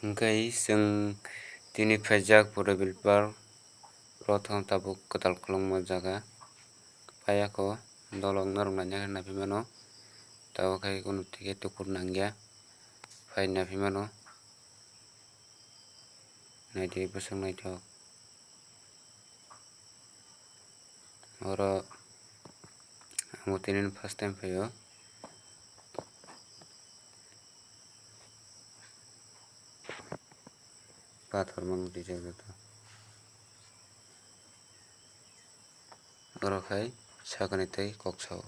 Hingkai जों tini paijak borobilbar rothong tabuk kotal kolongma jaga payako dolong norok nanya nabimano tabo kai kono tike tukur nangya pai nabimano naidi bosong naitok oro amo tini first time paio pathor mang dijak joto oro kai sakani tei koksao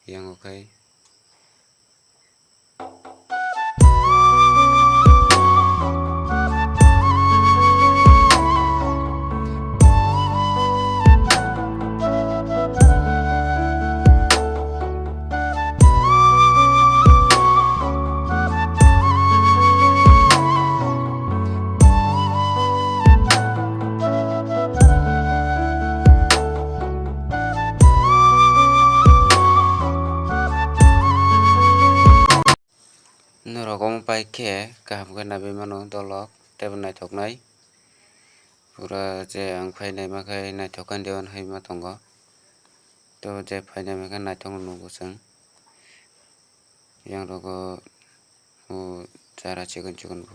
yango kai norok amo pai khe kaham khe nabimano dolok tebo naithoknai pura je ang phainai makhai naithokani deono himo tongo to je phainai mankhe naithok no nugo chwng yang rogo jara chikon chikon bo.